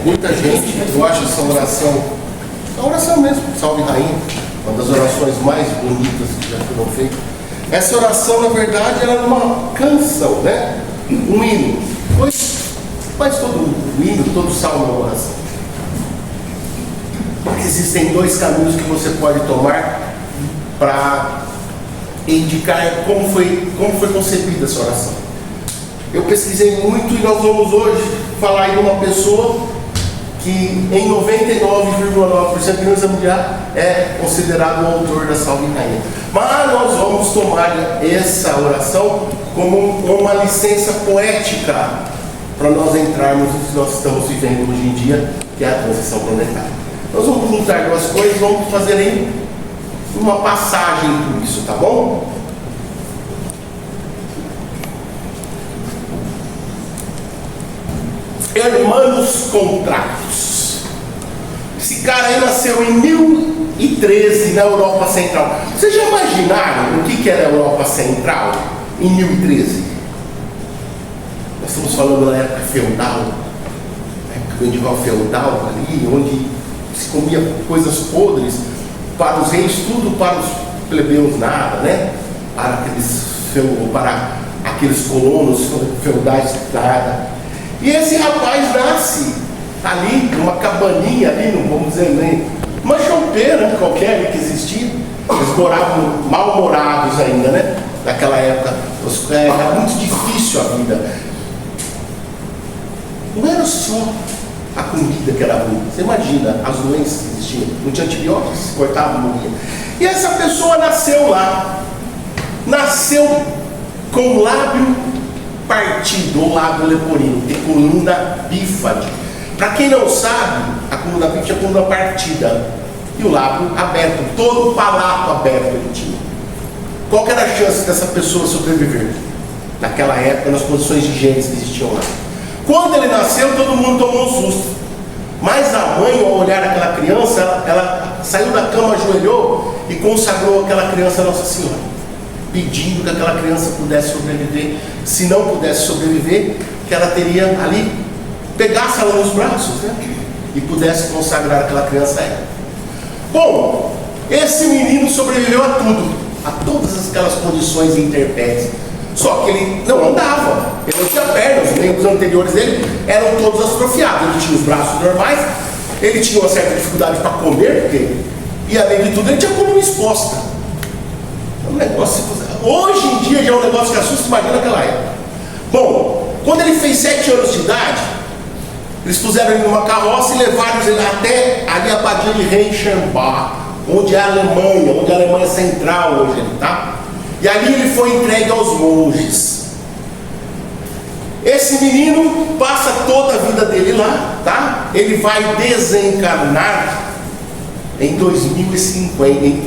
muita gente, eu acho essa oração, a oração mesmo, Salve Rainha, uma das orações mais bonitas que já foram feitas. Essa oração, na verdade, era uma canção, né? Um hino. Mas todo hino, todo salmo é uma oração. Existem dois caminhos que você pode tomar para indicar como foi concebida essa oração. Eu pesquisei muito e nós vamos hoje falar de uma pessoa que em 99,9% do exame de ar é considerado o autor da Salve Rainha. Mas nós vamos tomar essa oração como uma licença poética para nós entrarmos no que nós estamos vivendo hoje em dia, que é a transição planetária. Nós vamos juntar duas coisas, vamos fazer aí uma passagem por isso, tá bom? Hermanos Contractus. Esse cara aí nasceu em 1013 na Europa Central. Vocês já imaginaram o que era a Europa Central em 1013? Nós estamos falando da época feudal, época medieval feudal ali, onde se comia coisas podres para os reis, tudo para os plebeus nada, né? Para aqueles colonos feudais nada. E esse rapaz nasce ali, numa cabaninha ali, não vamos dizer nem, uma chopeira qualquer que existia. Eles moravam mal-morados ainda, né? Naquela época, era muito difícil a vida. Não era só a comida que era ruim. Você imagina as doenças que existiam. Não tinha antibióticos, se cortava, morria. E essa pessoa nasceu lá. Nasceu com o lábio partido, ou lábio leporino, tem coluna bífade. Para quem não sabe, a coluna bífade é a coluna partida. E o lábio aberto, todo o palato aberto ele tinha. Qual que era a chance dessa pessoa sobreviver? Naquela época, nas condições de genes que existiam lá. Quando ele nasceu, todo mundo tomou um susto. Mas a mãe, ao olhar aquela criança, ela saiu da cama, ajoelhou e consagrou aquela criança a Nossa Senhora, pedindo que aquela criança pudesse sobreviver. Se não pudesse sobreviver, que ela teria ali, pegasse ela nos braços, né? E pudesse consagrar aquela criança a ela. Bom, esse menino sobreviveu a tudo, a todas aquelas condições intempéries. Só que ele não andava, ele não tinha pernas, os membros anteriores dele eram todos atrofiados. Ele tinha os braços normais, ele tinha uma certa dificuldade para comer, porque, e além de tudo, ele tinha a coluna exposta. Um negócio, hoje em dia já é um negócio que assusta, imagina naquela época. Bom, quando ele fez 7 anos de idade, eles puseram ele numa carroça e levaram ele até ali a abadia de Reichenbach, onde é a Alemanha, onde é a Alemanha Central hoje, tá? E ali ele foi entregue aos monges. Esse menino passa toda a vida dele lá, tá? Ele vai desencarnar em 2050, em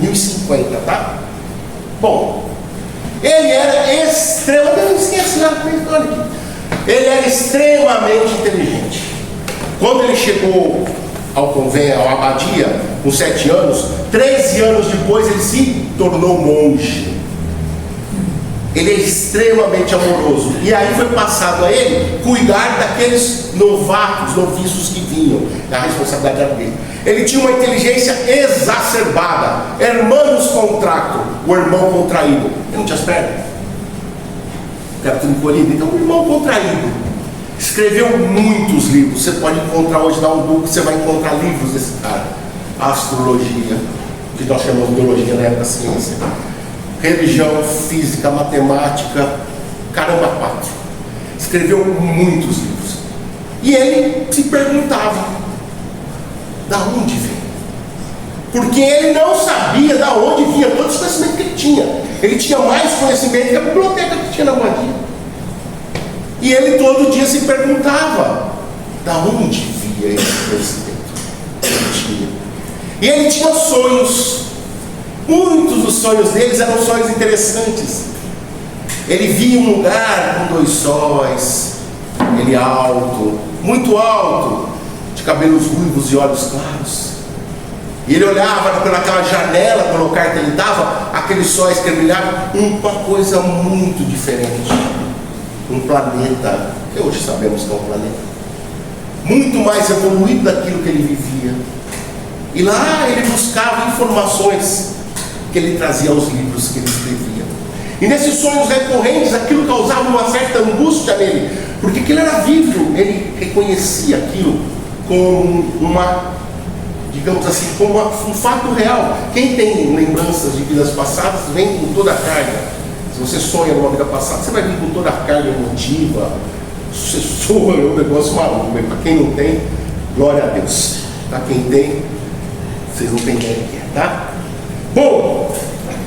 1050, tá? Bom, ele era ele era extremamente inteligente. Quando ele chegou ao convento, à abadia, com 7 anos, 13 anos depois ele se tornou monge. Ele é extremamente amoroso. E aí foi passado a ele cuidar daqueles noviços que vinham. A responsabilidade era dele. Ele tinha uma inteligência exacerbada. Hermanos contracto, o irmão contraído. Ele não tinha as pernas. Era tudo encolhido. Então, o irmão contraído. Escreveu muitos livros. Você pode encontrar hoje, dá um Google, você vai encontrar livros desse cara. Astrologia, que nós chamamos de biologia na época da ciência. Religião, física, matemática, caramba, 4. Escreveu muitos livros. E ele se perguntava, da onde vem? Porque ele não sabia da onde vinha todo esse conhecimento que ele tinha. Ele tinha mais conhecimento que a biblioteca que tinha na abadia. E ele todo dia se perguntava, da onde via esse conhecimento que ele tinha? E ele tinha sonhos. Muitos dos sonhos deles eram sonhos interessantes. Ele via um lugar com 2 sóis, ele alto, muito alto, de cabelos ruivos e olhos claros. E ele olhava pelaquela janela, pelo lugar que ele estava, aqueles sóis que brilhavam, uma coisa muito diferente. Um planeta, que hoje sabemos que é um planeta. muito mais evoluído daquilo que ele vivia. E lá ele buscava informações que ele trazia aos livros que ele escrevia. E nesses sonhos recorrentes, aquilo causava uma certa angústia nele, porque aquilo era vívido, ele reconhecia aquilo como digamos assim, como um fato real. Quem tem lembranças de vidas passadas vem com toda a carga. Se você sonha numa vida passada, você vai vir com toda a carga emotiva. Você sonha, é um negócio maluco. Para quem não tem, glória a Deus. Para quem tem, vocês não têm ideia do que é, tá? Bom,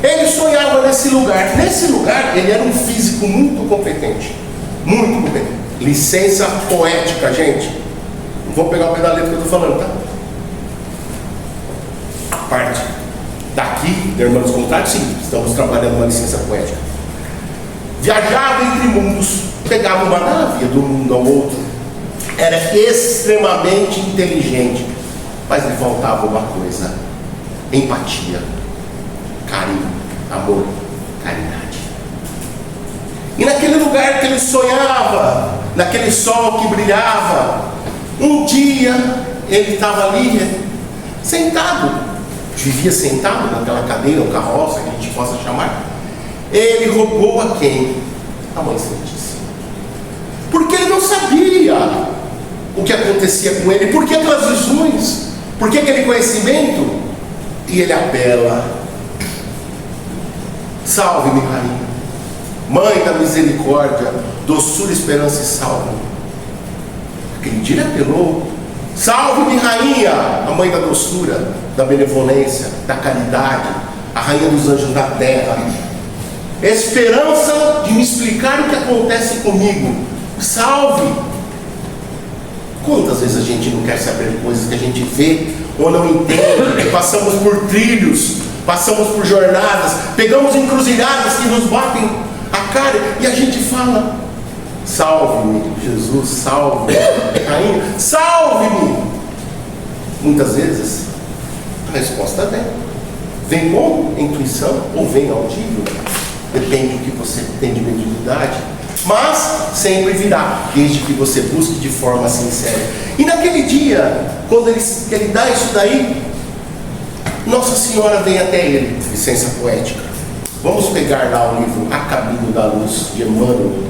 ele sonhava nesse lugar. Nesse lugar, ele era um físico muito competente. Muito competente. Licença poética, gente. Não vou pegar o pé da letra que eu estou falando, tá? A parte daqui, da Irmã dos Contrários, sim, estamos trabalhando uma licença poética. Viajava entre mundos, pegava uma nave de um mundo ao outro. Era extremamente inteligente, mas lhe faltava uma coisa: empatia, carinho, amor, caridade. E naquele lugar que ele sonhava, naquele sol que brilhava, um dia ele estava ali sentado, vivia sentado naquela cadeira ou carroça que a gente possa chamar. Ele rogou a quem? A Mãe Santíssima. Porque ele não sabia o que acontecia com ele, por que aquelas visões, por que aquele conhecimento. E ele apela: salve-me, rainha, Mãe da misericórdia, doçura, esperança e salve. Aquele dia ele apelou: salve-me, rainha, a mãe da doçura, da benevolência, da caridade, a rainha dos anjos da terra, esperança de me explicar o que acontece comigo. Salve! Quantas vezes a gente não quer saber coisas que a gente vê ou não entende? Passamos por trilhos, passamos por jornadas, pegamos encruzilhadas que nos batem a cara e a gente fala: salve-me, Jesus, salve-me, rainha, salve-me! Muitas vezes a resposta vem. Vem com intuição ou vem audível, depende do que você tem de mediunidade, mas sempre virá, desde que você busque de forma sincera. E naquele dia, quando ele dá isso daí, Nossa Senhora vem até ele, licença poética. Vamos pegar lá o livro A Caminho da Luz, de Emmanuel,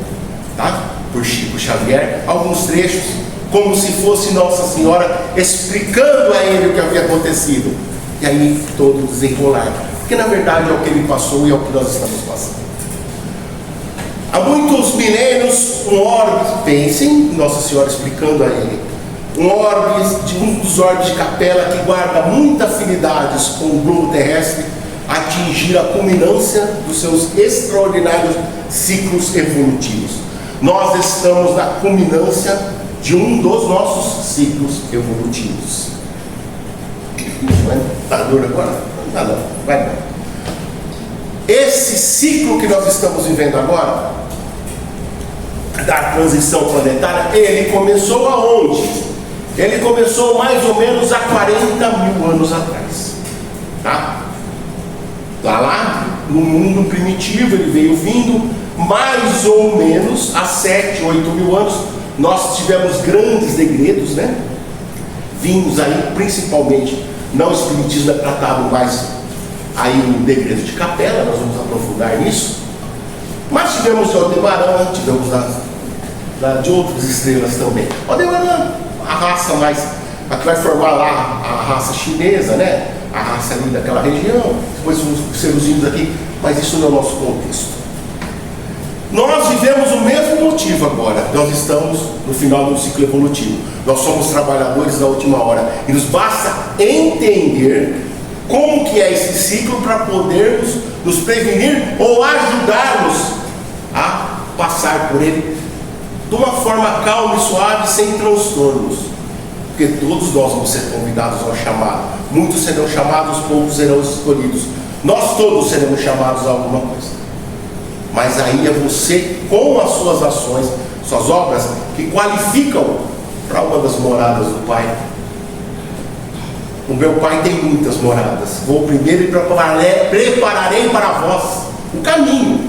tá? Por Chico Xavier, alguns trechos, como se fosse Nossa Senhora explicando a ele o que havia acontecido. E aí todo desenrolar, porque na verdade é o que ele passou e é o que nós estamos passando. Há muitos milênios, um orbe, pensem, Nossa Senhora explicando a ele, um dos orbes de capela que guarda muitas afinidades com o globo terrestre, atingir a culminância dos seus extraordinários ciclos evolutivos. Nós estamos na culminância de um dos nossos ciclos evolutivos. Está duro agora? Não, não, vai não. Esse ciclo que nós estamos vivendo agora, da transição planetária, ele começou aonde? Ele começou mais ou menos há 40 mil anos atrás, tá? Lá no mundo primitivo, ele veio vindo mais ou menos há 7, 8 mil anos. Nós tivemos grandes degredos, né? Vimos aí, principalmente, não o espiritismo é tratado mais aí o degredo de capela, nós vamos aprofundar nisso. Mas tivemos de Aldebaran, tivemos de outras estrelas também. Aldebaran, a raça mais, a que vai formar lá a raça chinesa, né? A raça ali daquela região, depois os seruzinhos aqui, mas isso não é o nosso contexto. Nós vivemos o mesmo motivo agora. Nós estamos no final do ciclo evolutivo. Nós somos trabalhadores da última hora. E nos basta entender como que é esse ciclo para podermos nos prevenir ou ajudarmos a passar por ele de uma forma calma e suave, sem transtornos. Porque todos nós vamos ser convidados ao chamado. Muitos serão chamados, poucos serão escolhidos. Nós todos seremos chamados a alguma coisa. Mas aí é você, com as suas ações, suas obras, que qualificam para uma das moradas do Pai. O meu Pai tem muitas moradas. Vou primeiro e prepararei para vós o caminho,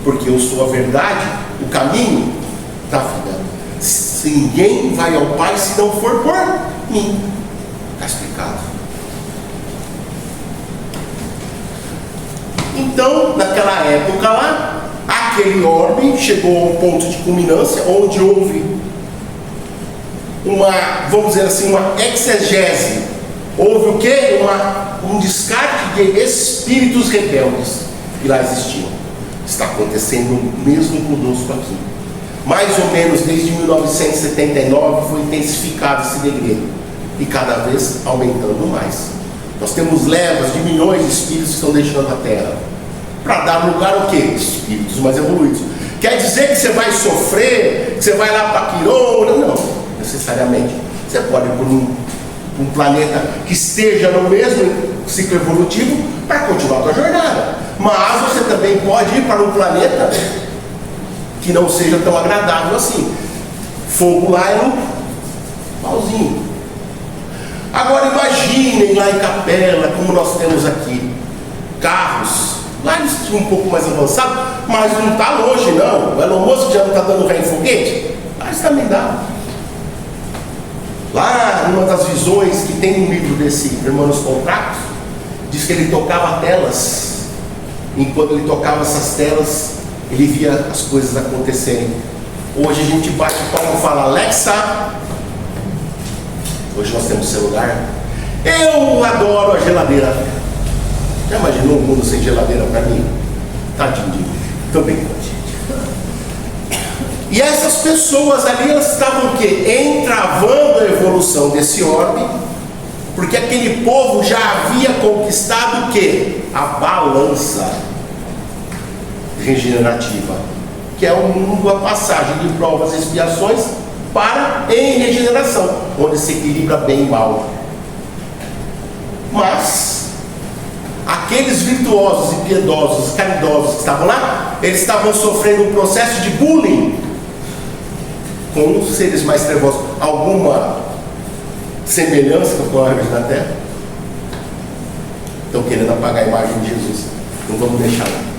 porque eu sou a verdade, o caminho da vida. ninguém vai ao Pai se não for por mim. Está explicado. Então, naquela época lá, aquele orbe chegou a um ponto de culminância, onde houve uma, vamos dizer assim, uma exegese. Houve o quê? Um descarte de espíritos rebeldes que lá existiam. Está acontecendo mesmo conosco aqui. Mais ou menos desde 1979 foi intensificado esse degredo e cada vez aumentando mais. Nós temos levas de milhões de espíritos que estão deixando a Terra para dar lugar ao quê? Espíritos mais evoluídos. Quer dizer que você vai sofrer, que você vai lá para Quirona? Não, necessariamente. Você pode ir por um planeta que esteja no mesmo ciclo evolutivo para continuar a sua jornada. Mas você também pode ir para um planeta que não seja tão agradável assim. Fogo lá é um pauzinho. Agora imaginem lá em Capela, como nós temos aqui, carros. Lá eles tinham um pouco mais avançado, mas não está longe não. O Elon Musk já não está dando ré em foguete? Lá eles também dá. Lá, numa das visões que tem no livro desse Irmãos Contratos, diz que ele tocava telas. Enquanto ele tocava essas telas, ele via as coisas acontecerem. Hoje a gente bate palma e fala: Alexa. Hoje nós temos celular. Eu adoro a geladeira. Já imaginou um mundo sem geladeira para mim? Tadinho de mim. Também pode. E essas pessoas ali, elas estavam o quê? Entravando a evolução desse orbe, porque aquele povo já havia conquistado o quê? A balança regenerativa, que é o mundo, a passagem de provas e expiações para em regeneração, onde se equilibra bem e mal. Mas aqueles virtuosos e piedosos, caridosos que estavam lá, eles estavam sofrendo um processo de bullying com os seres mais trevosos. Alguma semelhança com a árvore da terra? Estão querendo apagar a imagem de Jesus. Não vamos deixar lá.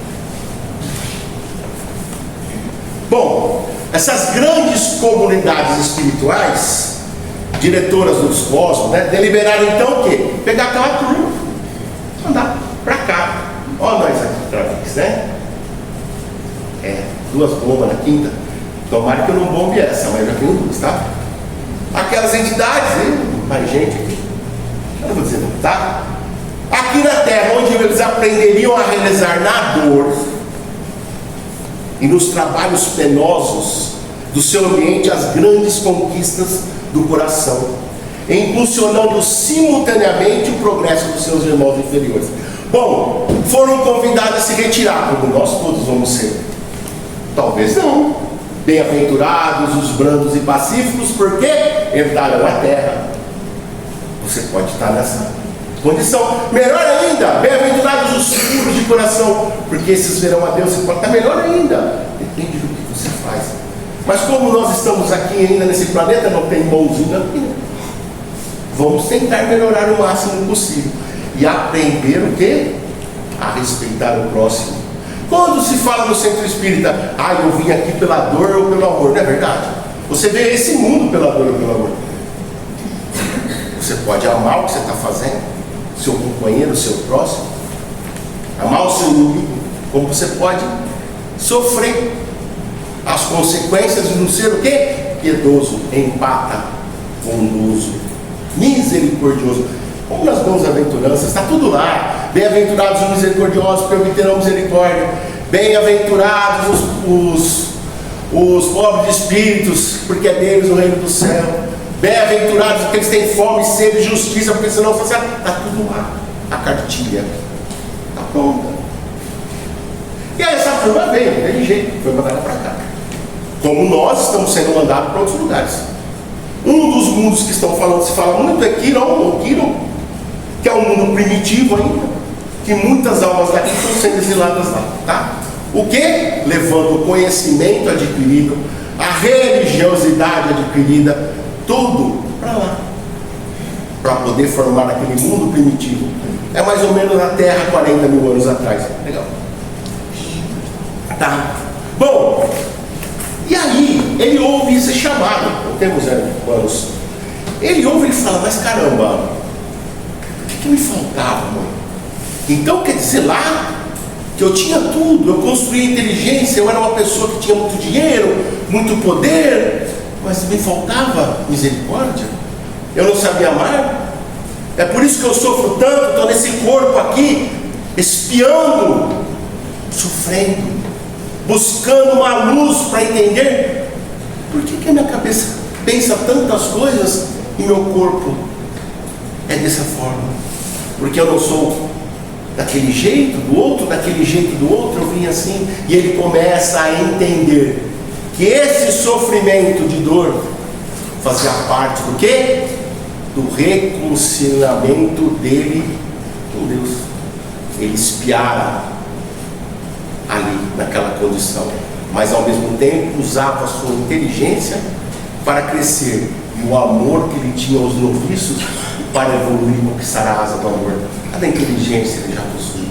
Bom, essas grandes comunidades espirituais, diretoras dos cosmos, né, deliberaram então o quê? Pegar aquela turma, andar para cá. Olha nós aqui para Vix, né? 2 bombas na quinta. Tomara que eu não bombe essa, mas já tenho 2, tá? Aquelas entidades, mais gente aqui. Eu não vou dizer não, tá? Aqui na Terra, onde eles aprenderiam a realizar na dor e nos trabalhos penosos do seu ambiente as grandes conquistas do coração, impulsionando simultaneamente o progresso dos seus irmãos inferiores. Bom, foram convidados a se retirar, como nós todos vamos ser? Talvez não. Bem-aventurados os brandos e pacíficos, porque herdaram a terra. Você pode estar nessa condição. Melhor ainda, bem-aventurados os puros de coração, porque esses verão a Deus. Você pode estar melhor ainda. Depende do que você faz. Mas como nós estamos aqui ainda nesse planeta, não tem mãozinha aqui, vamos tentar melhorar o máximo possível e aprender o quê? A respeitar o próximo. Quando se fala no centro espírita, eu vim aqui pela dor ou pelo amor, não é verdade? Você vê esse mundo pela dor ou pelo amor. Você pode amar o que você está fazendo, seu companheiro, seu próximo, amar o seu inimigo, como você pode sofrer as consequências de não ser o quê? Piedoso, empata, bondoso, misericordioso. Como nas bem-aventuranças, está tudo lá. Bem-aventurados os misericordiosos, porque obterão misericórdia. Bem-aventurados os pobres de espíritos, porque é deles o reino do céu. Bem-aventurados aqueles que têm fome, sede e justiça, porque senão está tudo lá. A cartilha está pronta. E aí essa turma veio, não tem jeito, foi mandada para cá. Como nós estamos sendo mandados para outros lugares. Um dos mundos que estão falando, se fala muito, é Quiron, que é um mundo primitivo ainda, que muitas almas daqui estão sendo exiladas lá, tá? O que? Levando o conhecimento adquirido, a religiosidade adquirida, tudo para lá, para poder formar aquele mundo primitivo. É mais ou menos na Terra 40 mil anos atrás. Legal. Tá? Bom, e aí ele ouve esse chamado. temos irmãos. Ele ouve e fala, mas caramba, o que me faltava, mãe? Então quer dizer lá que eu tinha tudo, eu construía inteligência, eu era uma pessoa que tinha muito dinheiro, muito poder, mas me faltava misericórdia, eu não sabia amar. É por isso que eu sofro tanto, estou nesse corpo aqui, espiando, sofrendo, buscando uma luz para entender por que a minha cabeça pensa tantas coisas e meu corpo é dessa forma. Porque eu não sou daquele jeito, do outro, daquele jeito do outro, eu vim assim. E ele começa a entender que esse sofrimento de dor fazia parte do quê? Do reconciliamento dele com Deus. Ele espiara ali, naquela condição, mas ao mesmo tempo usava a sua inteligência para crescer, e o amor que ele tinha aos noviços para evoluir e conquistar a asa do amor. A inteligência ele já possui.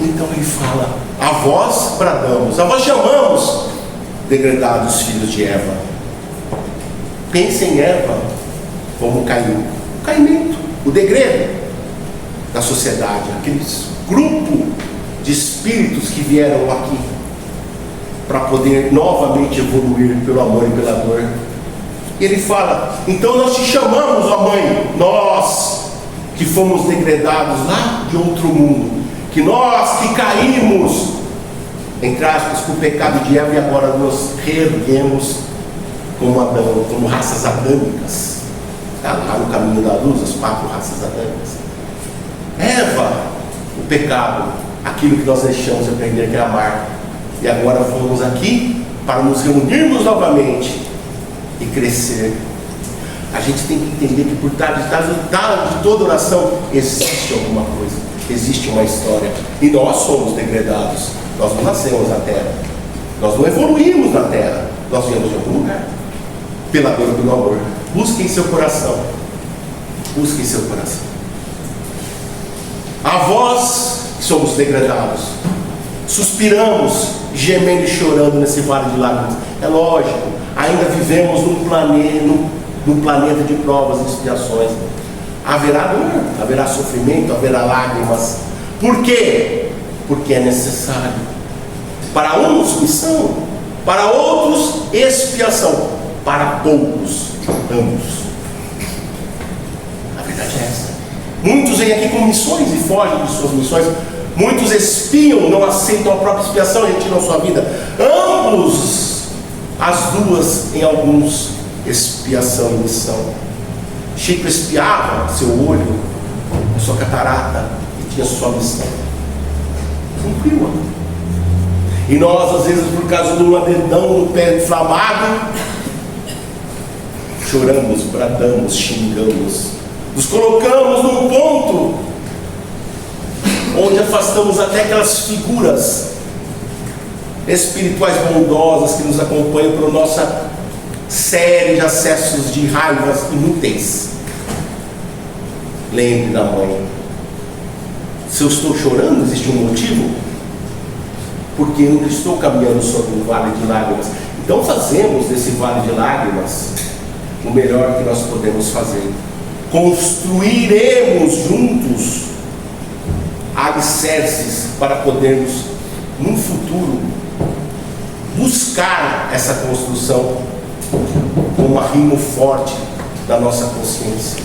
Então ele fala, a vós bradamos, a vós chamamos, degradados filhos de Eva. Pense em Eva como Caim, o caimento, o degredo da sociedade, aquele grupo de espíritos que vieram aqui para poder novamente evoluir pelo amor e pela dor. E ele fala, então nós te chamamos, ó mãe, nós que fomos degradados lá de outro mundo, que nós que caímos, entre aspas, com o pecado de Eva, e agora nos reerguemos como Adão, como raças adâmicas. Está lá no caminho da luz, as 4 raças adâmicas. Eva, o pecado, aquilo que nós deixamos de aprender que é amar. E agora fomos aqui para nos reunirmos novamente e crescer. A gente tem que entender que por trás de toda oração existe alguma coisa, existe uma história. E nós somos degradados. Nós não nascemos na terra, nós não evoluímos na terra, nós viemos de algum lugar, pela dor do amor. Busque em seu coração, busque em seu coração. A vós que somos degradados, suspiramos, gemendo e chorando nesse vale de lágrimas. É lógico, ainda vivemos num planeta de provas e expiações. Haverá dor, haverá sofrimento, haverá lágrimas. Por quê? Porque é necessário. Para uns, missão. Para outros, expiação. Para poucos, ambos. A verdade é essa. Muitos vêm aqui com missões e fogem de suas missões. Muitos espiam, não aceitam a própria expiação e retiram sua vida. Ambos, as duas, em alguns, expiação e missão. Chico espiava seu olho, a sua catarata, e tinha sua missão. Cumpriu-a. E nós, às vezes, por causa de um dedão no pé inflamado, choramos, bradamos, xingamos, nos colocamos num ponto onde afastamos até aquelas figuras espirituais bondosas que nos acompanham por nossa série de acessos de raivas inúteis. Lembre da mãe. Se eu estou chorando, existe um motivo? Porque eu estou caminhando sobre um vale de lágrimas. Então fazemos desse vale de lágrimas o melhor que nós podemos fazer. Construiremos juntos alicerces para podermos, no futuro, buscar essa construção com um arrimo forte da nossa consciência.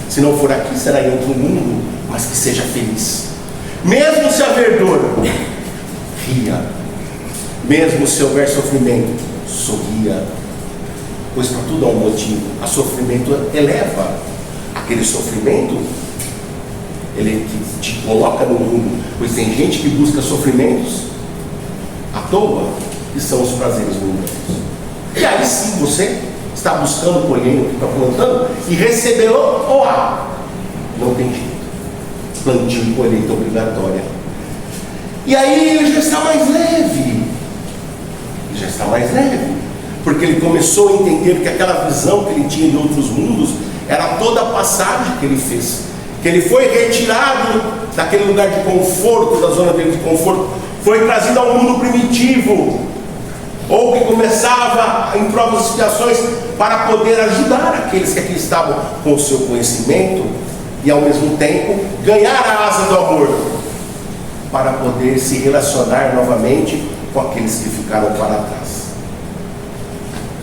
Se não for aqui, será em outro mundo, mas que seja feliz. Mesmo se haver dor, ria. Mesmo se houver sofrimento, sorria. Pois para tudo há um motivo. A sofrimento eleva. Aquele sofrimento, ele te coloca no mundo. Pois tem gente que busca sofrimentos à toa, que são os prazeres mundanos. E aí sim você está buscando, colhendo o que está plantando e recebê-lo ou há. Não tem jeito. Plantio e colheita obrigatória. E aí ele já está mais leve. Ele já está mais leve. Porque ele começou a entender que aquela visão que ele tinha de outros mundos era toda a passagem que ele fez. Que ele foi retirado daquele lugar de conforto, da zona dele de conforto, foi trazido ao mundo primitivo. ou que começava em provas e expiações para poder ajudar aqueles que aqui estavam com o seu conhecimento e ao mesmo tempo ganhar a asa do amor, para poder se relacionar novamente com aqueles que ficaram para trás.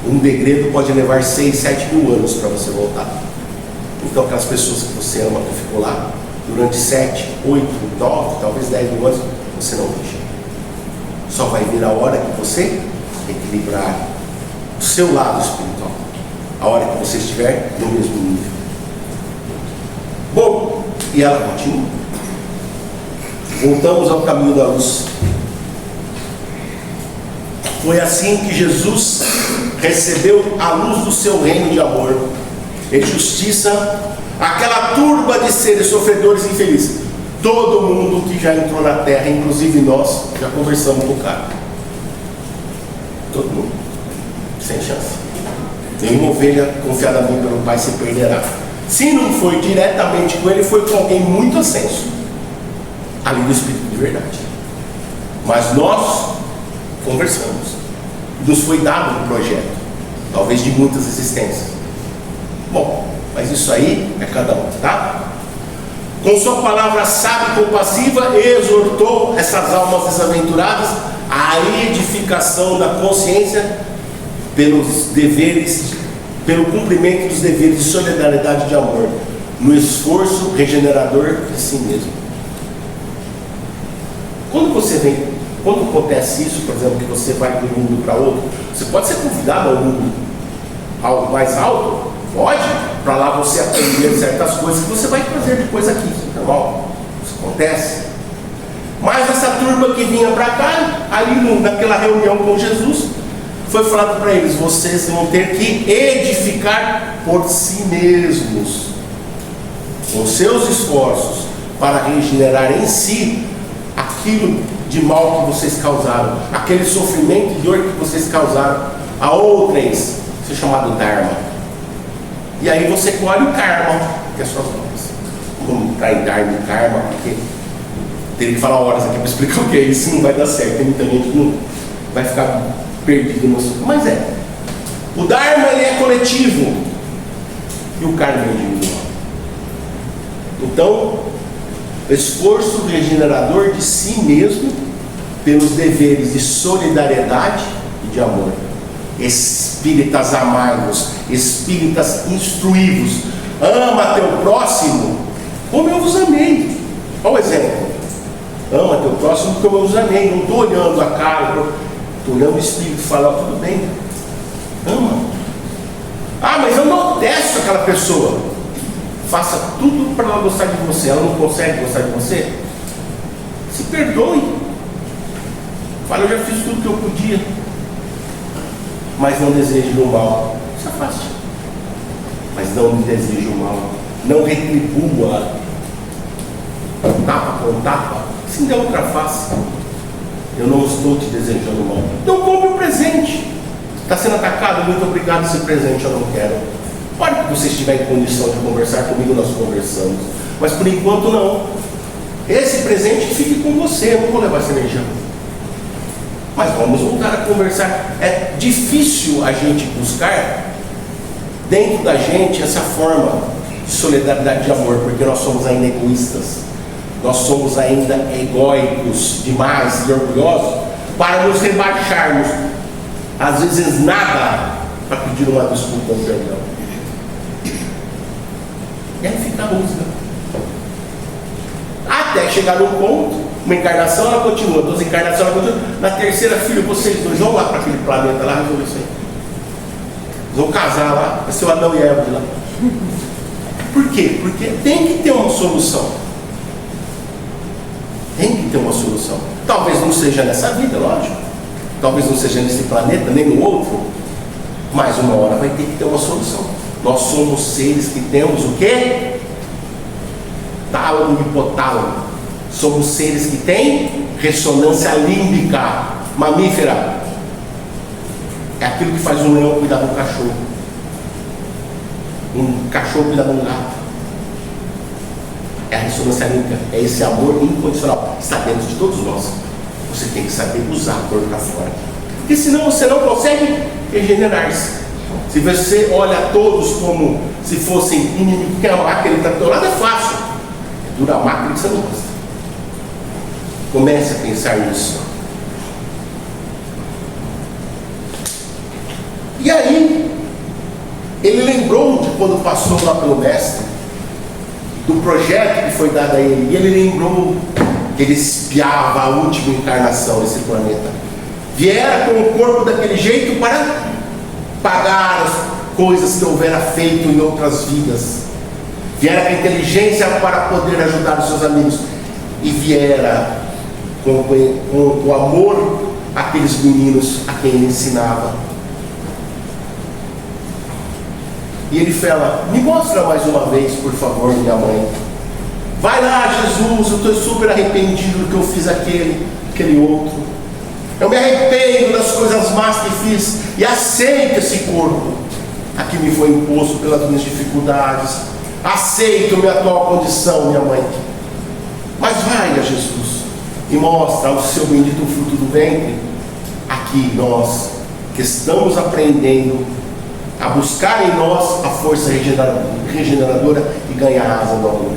Um degredo pode levar 6, 7 mil anos para você voltar. Então aquelas pessoas que você ama, que ficou lá durante 7, 8, 9, talvez 10 mil anos, você não deixa. Só vai vir a hora que você equilibrar o seu lado espiritual, a hora que você estiver no mesmo nível. Bom, e ela continua. Voltamos ao caminho da luz. Foi assim que Jesus recebeu a luz do seu reino de amor e justiça, aquela turba de seres sofredores e infelizes. Todo mundo que já entrou na terra, inclusive nós, já conversamos com o cara. Todo mundo. Sem chance. Nenhuma ovelha confiada a mim pelo Pai se perderá. Se não foi diretamente com ele, foi com alguém muito ascenso, ali do Espírito de verdade. Mas nós conversamos. Nos foi dado um projeto, talvez de muitas existências. Bom, mas isso aí é cada um, tá? Com sua palavra sábia e compassiva, exortou essas almas desaventuradas à edificação da consciência pelos deveres, pelo cumprimento dos deveres de solidariedade e de amor, no esforço regenerador de si mesmo. Quando acontece isso, por exemplo, que você vai de um mundo para outro, você pode ser convidado a um mundo algo mais alto, pode, para lá você aprender certas coisas que você vai trazer depois aqui, normal, isso acontece. Mas essa turma que vinha para cá, ali naquela reunião com Jesus, foi falado para eles: vocês vão ter que edificar por si mesmos, com seus esforços, para regenerar em si aquilo de mal que vocês causaram, aquele sofrimento e dor que vocês causaram a outrens, isso é chamado Dharma. E aí você colhe o karma, que é suas obras. Vamos entrar em Dharma e karma, porque teria que falar horas aqui para explicar o que é isso, não vai dar certo. Tem muita gente que não vai ficar perdido no assunto, mas é. O Dharma ele é coletivo e o karma é individual. Então, esforço regenerador de si mesmo pelos deveres de solidariedade e de amor. Espíritas amai-vos, espíritas instruí-vos, ama teu próximo como eu vos amei. Olha o exemplo: ama teu próximo como eu vos amei. Não estou olhando a cara, estou olhando o espírito e falo: tudo bem, ama. Ah, mas eu não detesto aquela pessoa. Faça tudo para ela gostar de você. Ela não consegue gostar de você? Se perdoe. Fala: eu já fiz tudo que eu podia, mas não deseje o mal. Se afaste. Mas não me deseje o mal. Não retribua. Tapa com tapa. Se der outra face. Eu não estou te desejando mal. Então compre o presente. Está sendo atacado? Muito obrigado. Esse presente eu não quero. Pode que você estiver em condição de conversar comigo, nós conversamos. Mas por enquanto não. Esse presente fique com você. Eu não vou levar essa energia. Mas vamos voltar a conversar. É difícil a gente buscar dentro da gente essa forma de solidariedade, de amor, porque nós somos ainda egoístas. Nós somos ainda egóicos demais e orgulhosos para nos rebaixarmos. Às vezes nada para pedir uma desculpa ou perdão. E aí fica a música. Até chegar num ponto, uma encarnação ela continua, 2 encarnações ela continua. Na terceira, filho, vocês dois vão lá para aquele planeta lá resolver isso aí. Vão casar lá, vai ser o Adão e Eva de lá. Por quê? Porque tem que ter uma solução. Tem que ter uma solução. Talvez não seja nessa vida, lógico. Talvez não seja nesse planeta, nem no outro. Mas uma hora vai ter que ter uma solução. Nós somos seres que temos o quê? Tálamo e hipotálamo. Somos seres que têm ressonância límbica, mamífera. É aquilo que faz um leão cuidar de um cachorro. Um cachorro cuidar de um gato. É a ressonância límbica. É esse amor incondicional. Está dentro de todos nós. Você tem que saber usar a cor para fora. Porque senão você não consegue regenerar-se. Se você olha a todos como se fossem inimigos, porque a máquina está do teu lado é fácil. É dura a máquina que você não gosta. Comece a pensar nisso. E aí, ele lembrou de quando passou lá pelo mestre, do projeto que foi dado a ele, e ele lembrou que ele espiava a última encarnação desse planeta. Viera com o corpo daquele jeito para pagar as coisas que houvera feito em outras vidas. Viera com a inteligência para poder ajudar os seus amigos. E viera com o amor àqueles meninos a quem ele ensinava. E ele fala: me mostra mais uma vez, por favor, minha mãe. Vai lá, Jesus, eu estou super arrependido do que eu fiz aquele outro. Eu me arrependo das coisas más que fiz e aceito esse corpo a que me foi imposto pelas minhas dificuldades. Aceito minha atual condição, minha mãe. Mas vai a Jesus e mostra ao seu bendito fruto do ventre. Aqui nós que estamos aprendendo a buscar em nós a força regeneradora e ganhar asa do amor.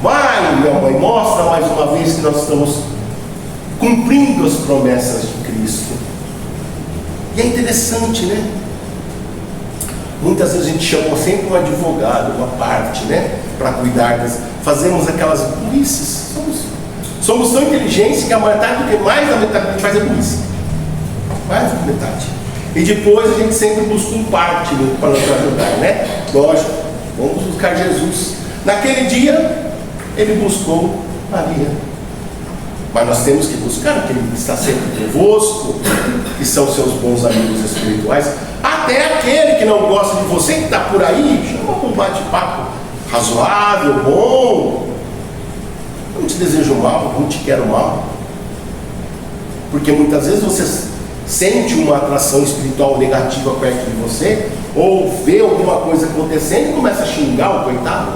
Vai, minha mãe, mostra mais uma vez que nós estamos cumprindo as promessas de Cristo. E é interessante, né? Muitas vezes a gente chama sempre um advogado, uma parte, né? Para cuidar fazemos aquelas burrices. Somos tão inteligentes que a metade do que mais da metade que a gente faz é burrice. Mais da metade. E depois a gente sempre busca um parte para nos ajudar, né? Lógico, vamos buscar Jesus. Naquele dia, ele buscou Maria. Mas nós temos que buscar aquele que está sempre convosco, que são seus bons amigos espirituais. Até aquele que não gosta de você, que está por aí, chama um bate-papo razoável, bom. Eu não te desejo mal, não te quero mal. Porque muitas vezes você sente uma atração espiritual negativa perto de você, ou vê alguma coisa acontecendo e começa a xingar o coitado.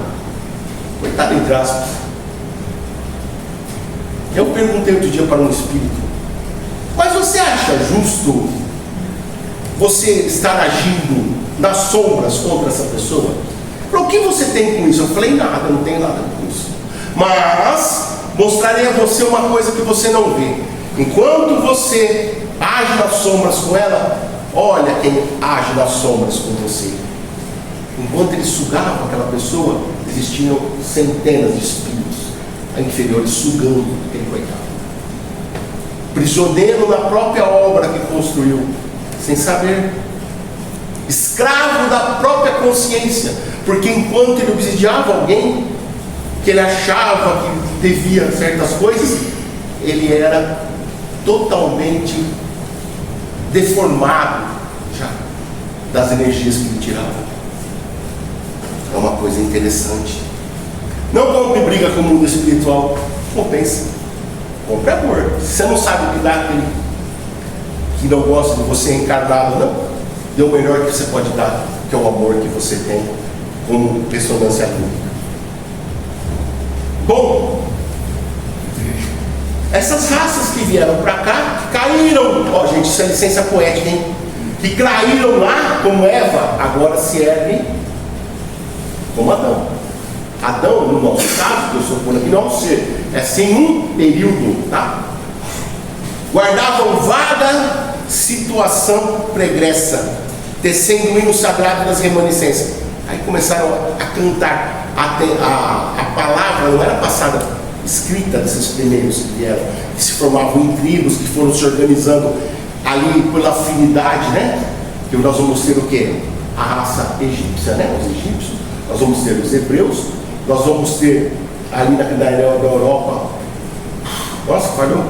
Coitado entre aspas. Eu perguntei outro dia para um espírito: mas você acha justo você estar agindo nas sombras contra essa pessoa? O que você tem com isso? Eu falei: nada, não tenho nada com isso. Mas mostrarei a você uma coisa que você não vê. Enquanto você age nas sombras com ela, olha quem age nas sombras com você. Enquanto ele sugava aquela pessoa, existiam centenas de espíritos inferiores sugando aquele coitado, prisioneiro na própria obra que construiu, sem saber, escravo da própria consciência, porque enquanto ele obsidiava alguém que ele achava que devia certas coisas, ele era totalmente deformado já das energias que ele tirava. É uma coisa interessante. Não compre briga com o mundo espiritual, compensa. Compre amor. Se você não sabe o que dá aquele que não gosta de você encarnado, não, dê o melhor que você pode dar, que é o amor que você tem como ressonância pública. Bom, essas raças que vieram para cá, que caíram, ó gente, isso é licença poética, hein? Que caíram lá como Eva, agora se erguem como Adão. Adão, no nosso caso, que eu sou por aqui, não é um ser, é sem um período, tá? Guardavam vaga situação pregressa, tecendo o hino sagrado das remanescências. Aí começaram a cantar, a palavra não era passada, escrita desses primeiros que vieram, que se formavam em tribos, que foram se organizando ali pela afinidade, né? Que nós vamos ter o quê? A raça egípcia, né? Os egípcios, nós vamos ter os hebreus, nós vamos ter ali na Europa, nossa, falhou,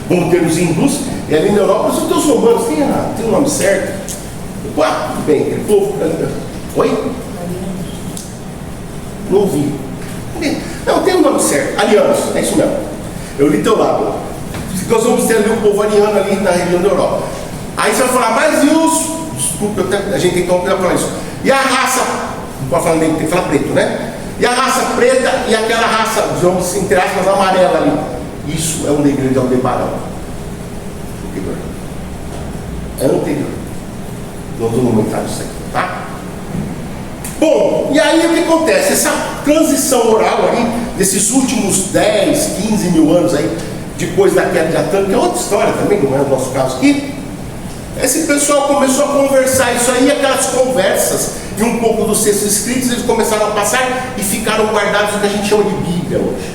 vamos ter os hindus, e ali na Europa são os romanos, tem o nome certo? Tudo bem, aquele povo. Oi? Não ouvi. Não, tem o nome certo, arianos, é isso mesmo. Eu li teu lado. Nós vamos ter ali o povo ariano ali na região da Europa. Aí você vai falar, mas e os. Desculpa, a gente tem que cuidar para isso. E a raça, não pode falar nem, tem que falar preto, né? E a raça preta e aquela raça, digamos, entre aspas, amarela ali. Isso é um negreiro de Aldebarão. anterior. Anterior. Não vamos entrar nisso aqui, tá? Bom, e aí o que acontece? Essa transição oral aí, desses últimos 10, 15 mil anos aí, depois da queda de Adão, que é outra história também, não é o nosso caso aqui. Esse pessoal começou a conversar isso aí, aquelas conversas e um pouco dos textos escritos, eles começaram a passar e ficaram guardados no que a gente chama de Bíblia hoje.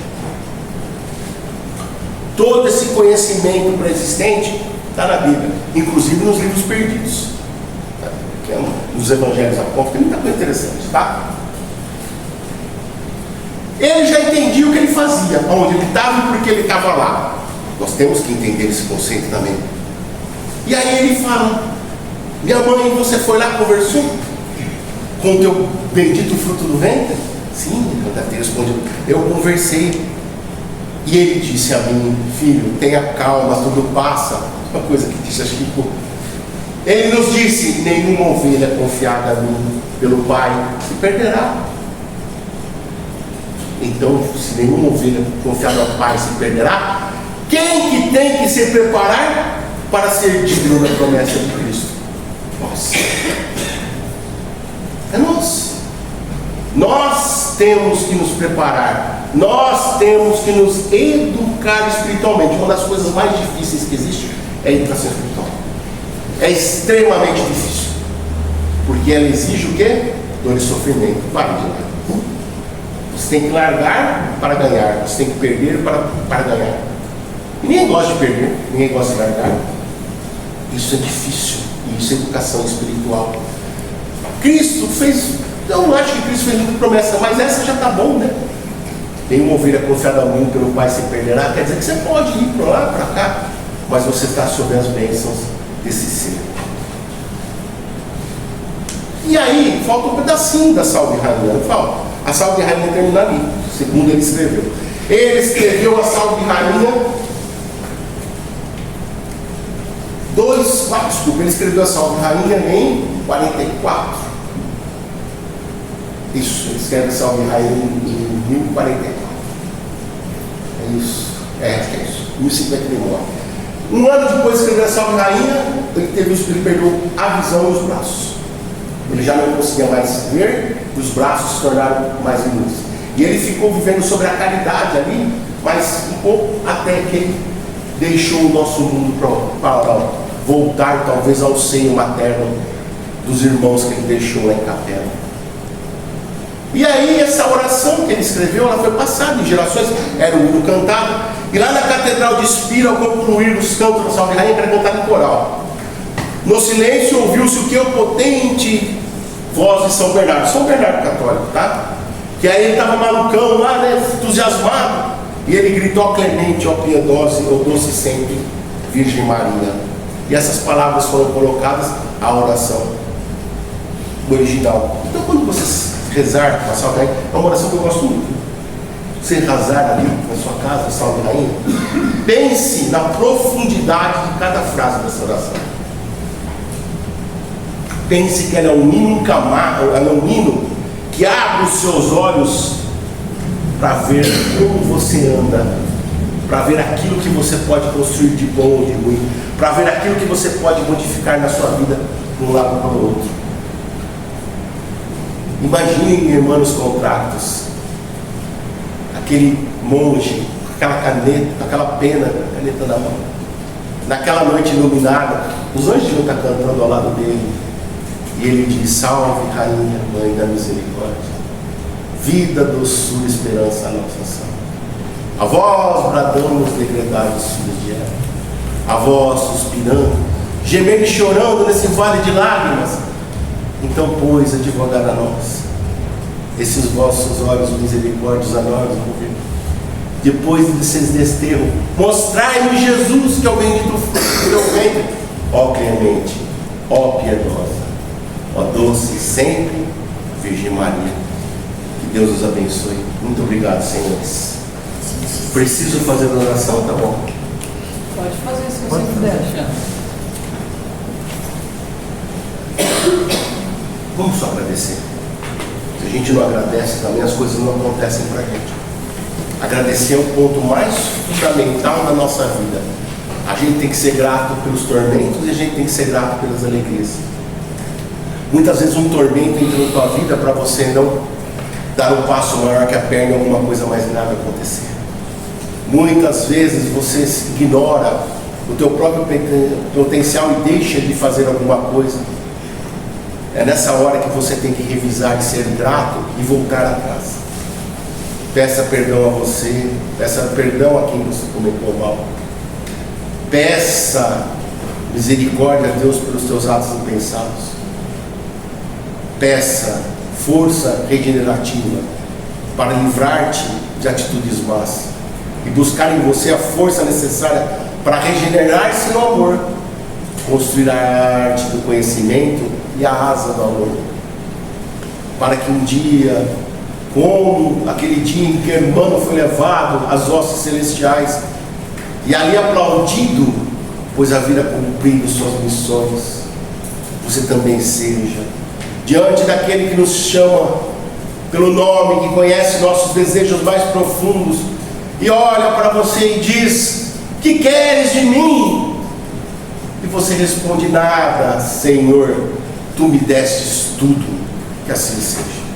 Todo esse conhecimento pré-existente está na Bíblia, inclusive nos livros perdidos, que é nos evangelhos apócrifos, tem muita coisa interessante, tá? Ele já entendia o que ele fazia, onde ele estava e por que ele estava lá. Nós temos que entender esse conceito também. E aí ele fala: minha mãe, você foi lá, conversou com o teu bendito fruto do ventre? Sim, eu deve ter respondido. Eu conversei. E ele disse a mim: filho, tenha calma, tudo passa. Uma coisa que disse a Chico. Ele nos disse: nenhuma ovelha confiada a mim pelo Pai se perderá. Então, se nenhuma ovelha confiada ao Pai se perderá, quem que tem que se preparar para ser digno da promessa de Cristo? Nós. É nós. Nós temos que nos preparar. Nós temos que nos educar espiritualmente. Uma das coisas mais difíceis que existe é a educação espiritual. É extremamente difícil, porque ela exige o quê? Dor e sofrimento. Vai, você tem que largar para ganhar. Você tem que perder para ganhar. E ninguém gosta de perder, ninguém gosta de largar. Isso é difícil. E isso é educação espiritual. Cristo fez... Eu não acho que Cristo fez muita promessa, mas essa já está bom, né? Nenhuma ovelha confiada a mim pelo Pai se perderá. Quer dizer que você pode ir para lá, para cá, mas você está sob as bênçãos desse ser. E aí, falta um pedacinho da Salve Rainha. Não falta. A Salve Rainha termina ali, segundo ele escreveu. Ele escreveu a Salve Rainha ele escreveu a Salve Rainha em 44. Isso, ele escreve a Salve Rainha em 1044. É isso. Acho que é isso. 1050 ele morre. Um ano depois de escrever a Salve Rainha, ele perdeu a visão e os braços. Ele já não conseguia mais ver, e os braços se tornaram mais inúteis. E ele ficou vivendo sobre a caridade ali, mas um pouco até que ele deixou o nosso mundo para voltar talvez ao seio materno dos irmãos que ele deixou lá em Capela. E aí essa oração que ele escreveu, ela foi passada em gerações, era um hino cantado, e lá na Catedral de Espira, ao concluir os cantos da Salve Rainha, era cantado em coral. No silêncio ouviu-se o que é o potente voz de São Bernardo católico, tá? Que aí ele estava malucão lá, né, entusiasmado, e ele gritou: ó clemente, ó piedosa, ó doce sempre, Virgem Maria. E essas palavras foram colocadas à oração original. Então quando você rezar com a Salve Rainha, é uma oração que eu gosto muito. Você rezar ali na sua casa, Salve Rainha, pense na profundidade de cada frase dessa oração. Pense que ela é um hino ela é um hino que abre os seus olhos para ver como você anda, para ver aquilo que você pode construir de bom ou de ruim, para ver aquilo que você pode modificar na sua vida de um lado para o outro. Imaginem, irmãos contractos, aquele monge, aquela caneta, aquela pena, a caneta na mão, naquela noite iluminada, os anjos vão estar cantando ao lado dele, e ele diz: salve Rainha, Mãe da Misericórdia, vida, doçura, esperança, a nossa salve. A vós bradamos, degredados filhos de Eva, a vós suspirando, gemendo e chorando nesse vale de lágrimas. Então, pois, advogado a nós, esses vossos olhos misericórdios a nós, depois desses desterro, mostrai-nos Jesus, que é o bendito fruto do teu ventre, ó clemente, ó piedosa, ó doce sempre Virgem Maria. Que Deus nos abençoe. Muito obrigado, senhores. Preciso fazer a oração? Tá bom. Pode fazer se você quiser. Vamos só agradecer. Se a gente não agradece, também as coisas não acontecem para a gente. Agradecer é o ponto mais fundamental da nossa vida. A gente tem que ser grato pelos tormentos e a gente tem que ser grato pelas alegrias. Muitas vezes um tormento entra na tua vida para você não dar um passo maior que a perna e alguma coisa mais grave acontecer. Muitas vezes você ignora o teu próprio potencial e deixa de fazer alguma coisa. É nessa hora que você tem que revisar e ser grato e voltar atrás. Peça perdão a você, peça perdão a quem você cometeu mal. Peça misericórdia a Deus pelos teus atos impensados. Peça força regenerativa para livrar-te de atitudes más e buscar em você a força necessária para regenerar-se no amor, construir a arte do conhecimento e a asa do amor, para que um dia, como aquele dia em que o irmão foi levado às hostes celestiais e ali aplaudido, pois havia cumprido suas missões, você também seja diante daquele que nos chama pelo nome, que conhece nossos desejos mais profundos e olha para você e diz: que queres de mim? E você responde: nada, Senhor, tu me destes tudo. Que assim seja.